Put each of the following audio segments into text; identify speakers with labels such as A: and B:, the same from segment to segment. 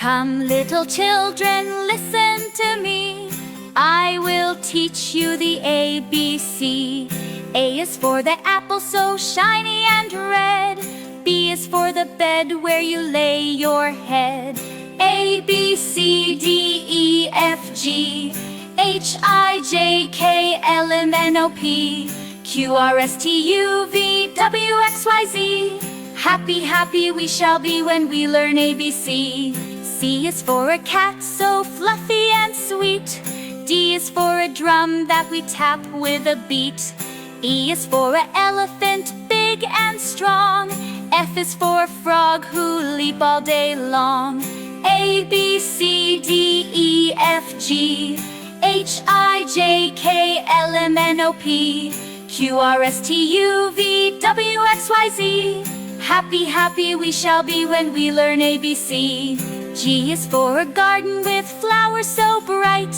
A: Come, little children, listen to me. I will teach you the ABC. A is for the apple so shiny and red. B is for the bed where you lay your head. A, B, C, D, E, F, G, H, I, J, K, L, M, N, O, P, Q, R, S, T, U, V, W, X, Y, Z. Happy, happy we shall be when we learn ABC. C is for a cat so fluffy and sweet. D is for a drum that we tap with a beat. E is for an elephant big and strong. F is for a frog who leap all day long. A, B, C, D, E, F, G, H, I, J, K, L, M, N, O, P, Q, R, S, T, U, V, W, X, Y, Z. Happy, happy we shall be when we learn ABC. G is for a garden with flowers so bright.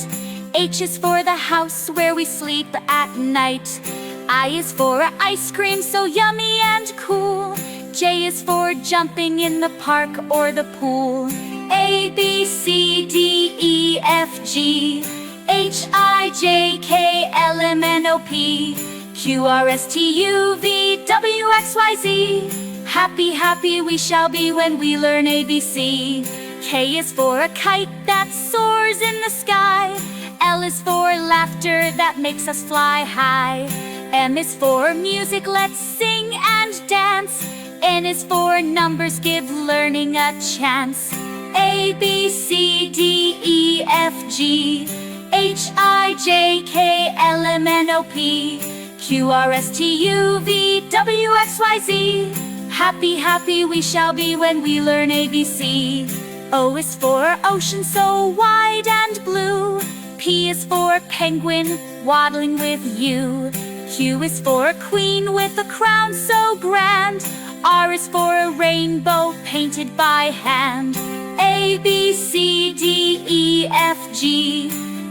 A: H is for the house where we sleep at night. I is for ice cream so yummy and cool. J is for jumping in the park or the pool. A, B, C, D, E, F, G, H, I, J, K, L, M, N, O, P, Q, R, S, T, U, V, W, X, Y, Z. Happy, happy we shall be when we learn ABC. K is for a kite that soars in the sky. L is for laughter that makes us fly high. M is for music, let's sing and dance. N is for numbers, give learning a chance. A, B, C, D, E, F, G, H, I, J, K, L, M, N, O, P, Q, R, S, T, U, V, W, X, Y, Z. Happy, happy we shall be when we learn ABC. O is for ocean so wide and blue. P is for penguin waddling with you. Q is for queen with a crown so grand. R is for a rainbow painted by hand. A, B, C, D, E, F, G,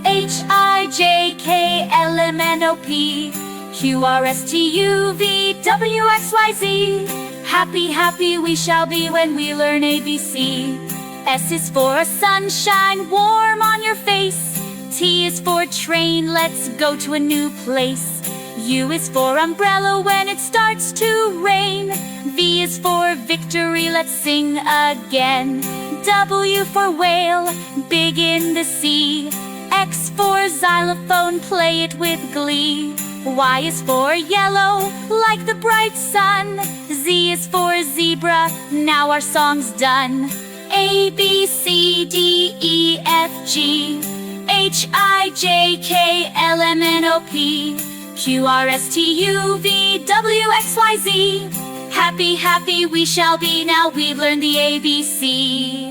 A: H, I, J, K, L, M, N, O, P, Q, R, S, T, U, V, W, X, Y, Z. Happy, happy we shall be when we learn ABC. S is for a sunshine warm on your face. T is for train, let's go to a new place. U is for umbrella when it starts to rain. V is for victory, let's sing again. W for whale, big in the sea. X for xylophone, play it with glee. Y is for yellow, like the bright sun. Z is for zebra, now our song's done. A, B, C, D, E, F, G, H, I, J, K, L, M, N, O, P, Q, R, S, T, U, V, W, X, Y, Z. Happy, happy we shall be now we've learned the ABC.